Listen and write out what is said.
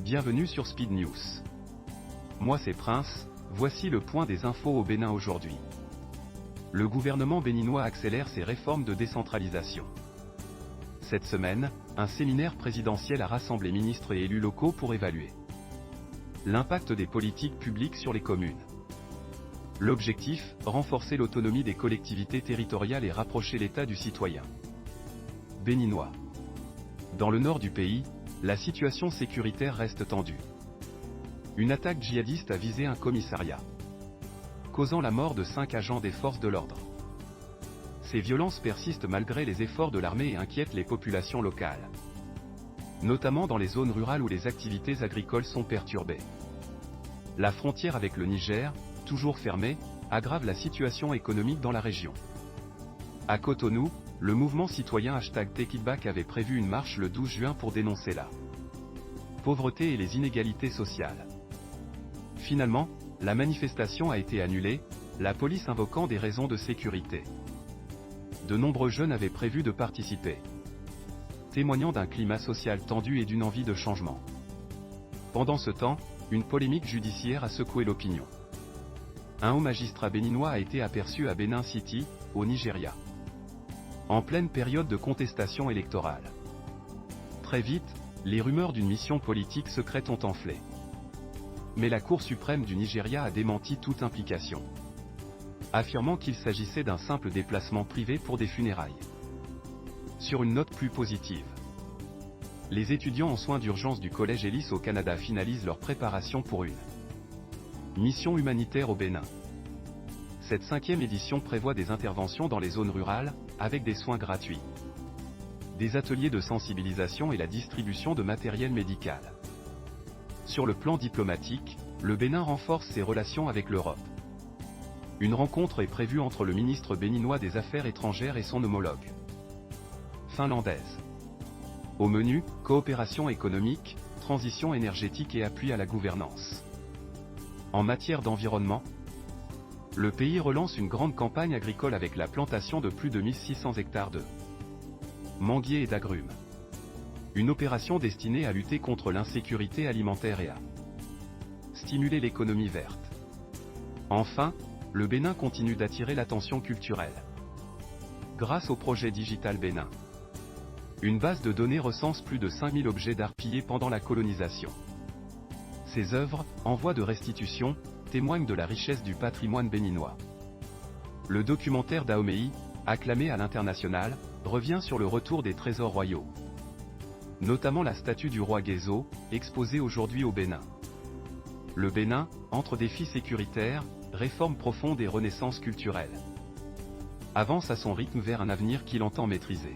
Bienvenue sur Speed News. Moi c'est Prince, voici le point des infos au Bénin aujourd'hui. Le gouvernement béninois accélère ses réformes de décentralisation. Cette semaine, un séminaire présidentiel a rassemblé ministres et élus locaux pour évaluer l'impact des politiques publiques sur les communes. L'objectif, renforcer l'autonomie des collectivités territoriales et rapprocher l'État du citoyen béninois. Dans le nord du pays, la situation sécuritaire reste tendue. Une attaque djihadiste a visé un commissariat, causant la mort de 5 agents des forces de l'ordre. Ces violences persistent malgré les efforts de l'armée et inquiètent les populations locales, notamment dans les zones rurales où les activités agricoles sont perturbées. La frontière avec le Niger, toujours fermée, aggrave la situation économique dans la région. À Cotonou, le mouvement citoyen #TakeItBack avait prévu une marche le 12 juin pour dénoncer la pauvreté et les inégalités sociales. Finalement, la manifestation a été annulée, la police invoquant des raisons de sécurité. De nombreux jeunes avaient prévu de participer, témoignant d'un climat social tendu et d'une envie de changement. Pendant ce temps, une polémique judiciaire a secoué l'opinion. Un haut magistrat béninois a été aperçu à Benin City, au Nigeria, en pleine période de contestation électorale. Très vite, les rumeurs d'une mission politique secrète ont enflé. Mais la Cour suprême du Nigeria a démenti toute implication, affirmant qu'il s'agissait d'un simple déplacement privé pour des funérailles. Sur une note plus positive, les étudiants en soins d'urgence du Collège Ellis au Canada finalisent leur préparation pour une mission humanitaire au Bénin. Cette 5e édition prévoit des interventions dans les zones rurales, avec des soins gratuits, des ateliers de sensibilisation et la distribution de matériel médical. Sur le plan diplomatique, le Bénin renforce ses relations avec l'Europe. Une rencontre est prévue entre le ministre béninois des Affaires étrangères et son homologue finlandaise. Au menu, coopération économique, transition énergétique et appui à la gouvernance. En matière d'environnement, le pays relance une grande campagne agricole avec la plantation de plus de 1600 hectares de manguiers et d'agrumes. Une opération destinée à lutter contre l'insécurité alimentaire et à stimuler l'économie verte. Enfin, le Bénin continue d'attirer l'attention culturelle grâce au projet Digital Bénin. Une base de données recense plus de 5000 objets d'art pillés pendant la colonisation. Ces œuvres, en voie de restitution, témoignent de la richesse du patrimoine béninois. Le documentaire Dahomey, acclamé à l'international, revient sur le retour des trésors royaux, notamment la statue du roi Guézo, exposée aujourd'hui au Bénin. Le Bénin, entre défis sécuritaires, réformes profondes et renaissance culturelle, avance à son rythme vers un avenir qu'il entend maîtriser.